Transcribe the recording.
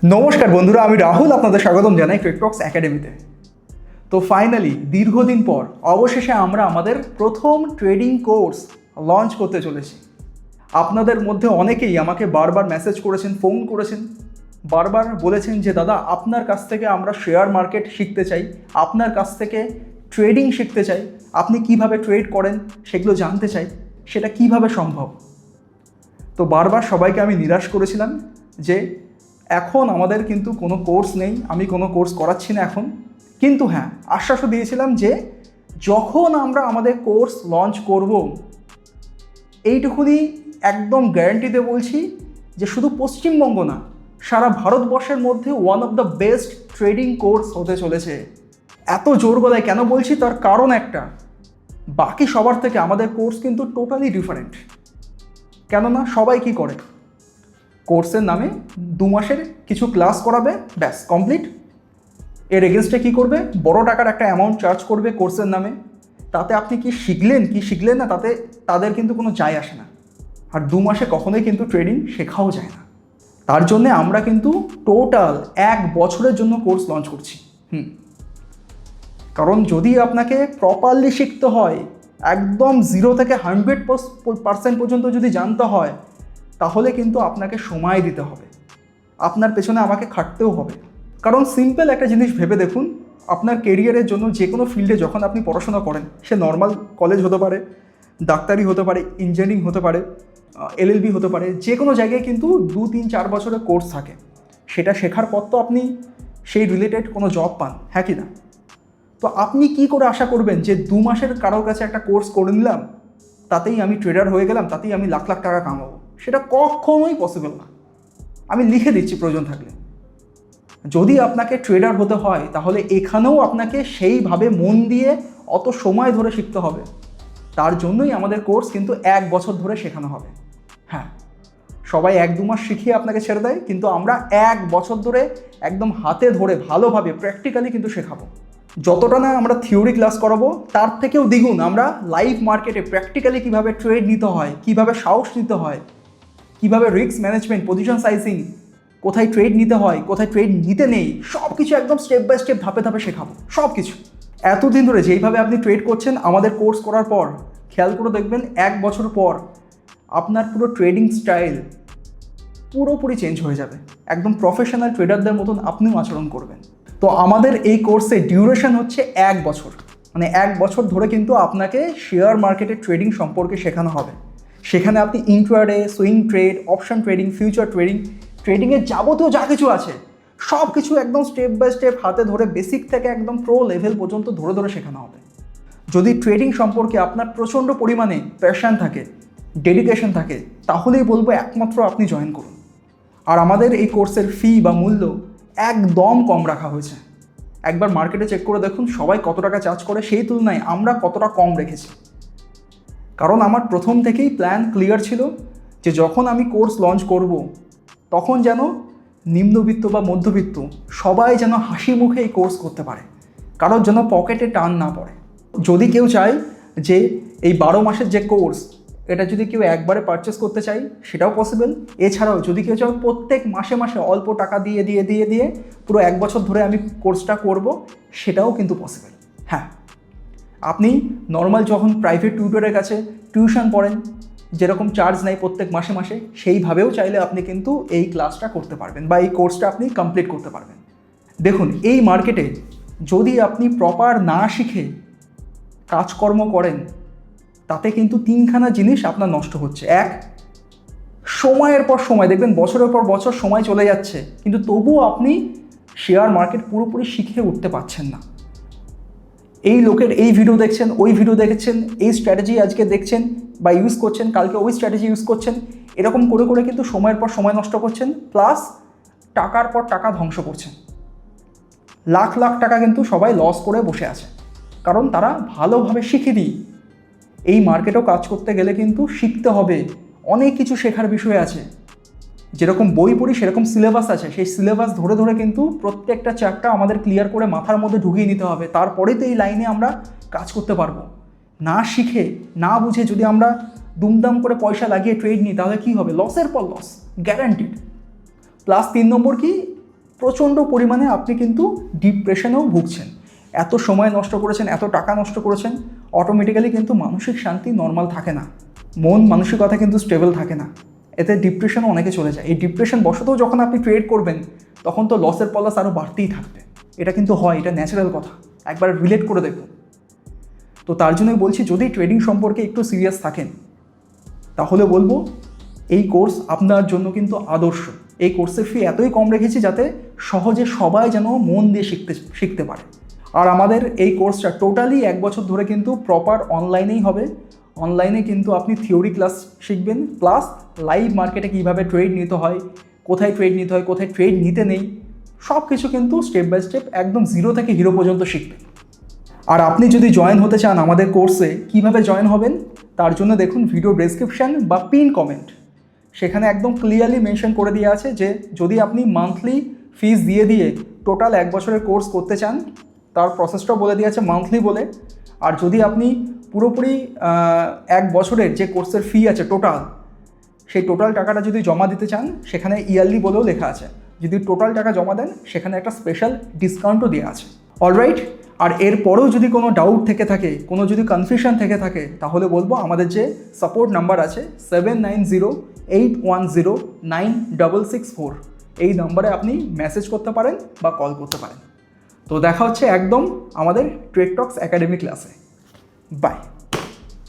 নমস্কার বন্ধুরা, আমি রাহুল আপনাদের স্বাগতম জানাই ট্রেডটক্স একাডেমিতে। তো ফাইনালি দীর্ঘদিন পর অবশেষে আমরা আমাদের প্রথম ট্রেডিং কোর্স লঞ্চ করতে চলেছি। আপনাদের মধ্যে অনেকেই আমাকে বারবার মেসেজ করেছেন, ফোন করেছেন, বারবার বলেছেন যে দাদা আপনার কাছ থেকে আমরা শেয়ার মার্কেট শিখতে চাই, আপনার কাছ থেকে ট্রেডিং শিখতে চাই, আপনি কিভাবে ট্রেড করেন সেগুলো জানতে চাই, সেটা কিভাবে সম্ভব। তো বারবার সবাইকে আমি নিরাশ করেছিলাম যে এখন আমাদের কিন্তু কোনো কোর্স নেই, আমি কোনো কোর্স করাচ্ছি না এখন। কিন্তু হ্যাঁ, আশ্বাসও দিয়েছিলাম যে যখন আমরা আমাদের কোর্স লঞ্চ করব, এইটুকুনি একদম গ্যারান্টিতে বলছি যে শুধু পশ্চিমবঙ্গ না, সারা ভারতবর্ষের মধ্যে one of the best trading course হতে চলেছে। এত জোর গলায় কেন বলছি তার কারণ একটা, বাকি সবার থেকে আমাদের কোর্স কিন্তু টোটালি ডিফারেন্ট। কেননা সবাই কি করে, কোর্সের নামে 2 মাসের কিছু ক্লাস করাবে, ব্যাস কমপ্লিট। এর এগেনস্টে কী করবে, বড় টাকার একটা অ্যামাউন্ট চার্জ করবে কোর্সের নামে। তাতে আপনি কি শিখলেন না তাতে তাদের কিন্তু কোনো যায় আসে না। আর 2 মাসে কখনোই কিন্তু ট্রেডিং শেখাও যায় না। তার জন্যে আমরা কিন্তু টোটাল 1 বছরের জন্য কোর্স লঞ্চ করছি। কারণ যদি আপনাকে প্রপারলি শিখতে হয়, একদম 0 থেকে 100% পর্যন্ত যদি জানতে হয়, তাহলে কিন্তু আপনাকে সময় দিতে হবে, আপনার পেছনে আমাকে খাটতেও হবে। কারণ সিম্পল একটা জিনিস ভেবে দেখুন, আপনার কেরিয়ারের জন্য যে কোনো ফিল্ডে যখন আপনি পড়াশোনা করেন, সে নর্মাল কলেজ হতে পারে, ডাক্তারি হতে পারে, ইঞ্জিনিয়ারিং হতে পারে, LLB হতে পারে, যে কোনো জায়গায় কিন্তু 2, 3, 4 বছরের কোর্স থাকে। সেটা শেখার পর তো আপনি সেই রিলেটেড কোনো জব পান, হ্যাঁ কি না? তো আপনি কি করে আশা করবেন যে 2 মাসের কারোর কাছে একটা কোর্স করে নিলাম, তাতেই আমি ট্রেডার হয়ে গেলাম, তাতেই আমি লাখ লাখ টাকা কামাবো? সেটা কখনোই পসিবল না। আমি লিখে দিচ্ছি প্রয়োজন থাকলে। যদি আপনাকে ট্রেডার হতে হয়, তাহলে এখানেও আপনাকে সেইভাবে মন দিয়ে অত সময় ধরে শিখতে হবে। তার জন্যই আমাদের কোর্স কিন্তু 1 বছর ধরে শেখানো হবে। হ্যাঁ, সবাই 1-2 মাস শিখিয়ে আপনাকে ছেড়ে দেয়, কিন্তু আমরা 1 বছর ধরে একদম হাতে ধরে ভালোভাবে প্র্যাকটিক্যালি কিন্তু শেখাবো। যতটা না আমরা থিওরি ক্লাস করাবো, তার থেকেও দ্বিগুণ আমরা লাইভ মার্কেটে প্র্যাকটিক্যালি কীভাবে ট্রেড নিতে হয়, কীভাবে সাহস নিতে হয়, কীভাবে রিস্ক ম্যানেজমেন্ট, পজিশন সাইজিং, কোথায় ট্রেড নিতে হয়, কোথায় ট্রেড নিতে নেই, সব কিছু একদম স্টেপ বাই স্টেপ ধাপে ধাপে শেখাবো সব কিছু। এতদিন ধরে যেইভাবে আপনি ট্রেড করছেন, আমাদের কোর্স করার পর খেয়াল করে দেখবেন 1 বছর পর আপনার পুরো ট্রেডিং স্টাইল পুরোপুরি চেঞ্জ হয়ে যাবে। একদম প্রফেশনাল ট্রেডারদের মতন আপনিও আচরণ করবেন। তো আমাদের এই কোর্সে ডিউরেশন হচ্ছে 1 বছর, মানে 1 বছর ধরে কিন্তু আপনাকে শেয়ার মার্কেটের ট্রেডিং সম্পর্কে শেখানো হবে। সেখানে আপনি intraday, swing trade, option trading, future trading, ট্রেডিংয়ের যাবতীয় যা কিছু আছে সব কিছু একদম স্টেপ বাই স্টেপ হাতে ধরে বেসিক থেকে একদম প্রো লেভেল পর্যন্ত ধরে ধরে শেখানো হবে। যদি ট্রেডিং সম্পর্কে আপনার প্রচণ্ড পরিমাণে প্যাশন থাকে, ডেডিকেশন থাকে, তাহলেই বলবো একমাত্র আপনি জয়েন করুন। আর আমাদের এই কোর্সের ফি বা মূল্য একদম কম রাখা হয়েছে। একবার মার্কেটে চেক করে দেখুন সবাই কত টাকা চার্জ করে, সেই তুলনায় আমরা কতটা কম রেখেছি। কারণ আমার প্রথম থেকেই প্ল্যান ক্লিয়ার ছিল যে যখন আমি কোর্স লঞ্চ করব, তখন যেন নিম্নবিত্ত বা মধ্যবিত্ত সবাই যেন হাসি মুখে এই কোর্স করতে পারে, কারোর যেন পকেটে টান না পড়ে। যদি কেউ চায় যে এই 12 মাসের যে কোর্স, এটা যদি কেউ একবারে পারচেস করতে চাই, সেটাও পসিবল। এছাড়াও যদি কেউ চায় প্রত্যেক মাসে মাসে অল্প টাকা দিয়ে দিয়ে দিয়ে দিয়ে পুরো 1 বছর ধরে আমি কোর্সটা করব, সেটাও কিন্তু পসিবল। হ্যাঁ, আপনি নর্মাল যখন প্রাইভেট টিউটরের কাছে টিউশন পড়েন, যেরকম চার্জ নেয় প্রত্যেক মাসে মাসে, সেইভাবেও চাইলে আপনি কিন্তু এই ক্লাসটা করতে পারবেন বা এই কোর্সটা আপনি কমপ্লিট করতে পারবেন। দেখুন, এই মার্কেটে যদি আপনি প্রপার না শিখে কাজকর্ম করেন, তাতে কিন্তু 3খানা জিনিস আপনার নষ্ট হচ্ছে। 1, সময়ের পর সময় দেখবেন বছরের পর বছর সময় চলে যাচ্ছে, কিন্তু তবুও আপনি শেয়ার মার্কেট পুরোপুরি শিখে উঠতে পারছেন না। এই লোকের এই ভিডিও দেখছেন, ওই ভিডিও দেখেছেন, এই স্ট্র্যাটেজি আজকে দেখছেন বা ইউজ করছেন, কালকে ওই স্ট্র্যাটেজি ইউজ করছেন, এরকম করে করে কিন্তু সময়ের পর সময় নষ্ট করছেন, প্লাস টাকার পর টাকা ধ্বংস করছেন। লাখ লাখ টাকা কিন্তু সবাই লস করে বসে আছে, কারণ তারা ভালোভাবে শিখেনি। এই মার্কেটেও কাজ করতে গেলে কিন্তু শিখতে হবে, অনেক কিছু শেখার বিষয় আছে। যেরকম বই পড়ি সেরকম সিলেবাস আছে, সেই সিলেবাস ধরে ধরে কিন্তু প্রত্যেকটা চ্যাপ্টার আমাদের ক্লিয়ার করে মাথার মধ্যে ঢুকিয়ে নিতে হবে, তারপরেই তো এই লাইনে আমরা কাজ করতে পারবো। না শিখে না বুঝে যদি আমরা দুমদাম করে পয়সা লাগিয়ে ট্রেড নিই, তাহলে কী হবে? লসের পর লস গ্যারান্টিড। প্লাস 3 নম্বর কি, প্রচণ্ড পরিমাণে আপনি কিন্তু ডিপ্রেশনেও ভুগছেন। এত সময় নষ্ট করেছেন, এত টাকা নষ্ট করেছেন, অটোমেটিক্যালি কিন্তু মানসিক শান্তি নর্মাল থাকে না, মন মানসিকতা কিন্তু স্টেবল থাকে না, এতে ডিপ্রেশনও অনেকে চলে যায়। এই ডিপ্রেশন বশতও যখন আপনি ট্রেড করবেন তখন তো লসের পলাশ আরও বাড়তেই থাকবে। এটা কিন্তু হয়, এটা ন্যাচারাল কথা, একবার রিলেট করে দেখুন। তো তার জন্যই বলছি, যদি ট্রেডিং সম্পর্কে একটু সিরিয়াস থাকেন তাহলে বলবো এই কোর্স আপনার জন্য কিন্তু আদর্শ। এই কোর্সের ফি এতই কম রেখেছি যাতে সহজে সবাই যেন মন দিয়ে শিখতে পারে। আর আমাদের এই কোর্সটা টোটালি 1 বছর ধরে কিন্তু প্রপার অনলাইনেই হবে। অনলাইনে কিন্তু আপনি থিওরি ক্লাস শিখবেন, প্লাস লাইভ মার্কেটে কীভাবে ট্রেড নিতে হয়, কোথায় ট্রেড নিতে হয়, কোথায় ট্রেড নিতে নেই, সব কিছু কিন্তু স্টেপ বাই স্টেপ একদম জিরো থেকে হিরো পর্যন্ত শিখবেন। আর আপনি যদি জয়েন হতে চান আমাদের কোর্সে, কিভাবে জয়েন হবেন তার জন্য দেখুন ভিডিও ডেসক্রিপশান বা পিন কমেন্ট, সেখানে একদম ক্লিয়ারলি মেনশন করে দেওয়া আছে যে যদি আপনি মান্থলি ফিস দিয়ে টোটাল 1 বছরের কোর্স করতে চান, তার প্রসেসটাও বলে দেওয়া আছে মান্থলি বলে। আর যদি আপনি পুরোপুরি 1 বছরের যে কোর্সের ফি আছে টোটাল, সেই টোটাল টাকাটা যদি জমা দিতে চান সেখানে ইয়ারলি বলেও লেখা আছে। যদি টোটাল টাকা জমা দেন সেখানে একটা স্পেশাল ডিসকাউন্টও দেওয়া আছে। অলরাইট, আর এরপরেও যদি কোনো ডাউট থেকে থাকে, কোনো যদি কনফিউশন থেকে থাকে, তাহলে বলবো আমাদের যে সাপোর্ট নাম্বার আছে 7908109664, এই নাম্বারে আপনি মেসেজ করতে পারেন বা কল করতে পারেন। তো দেখা হচ্ছে একদম আমাদের ট্রেড টক্স একাডেমি ক্লাসে। বাই।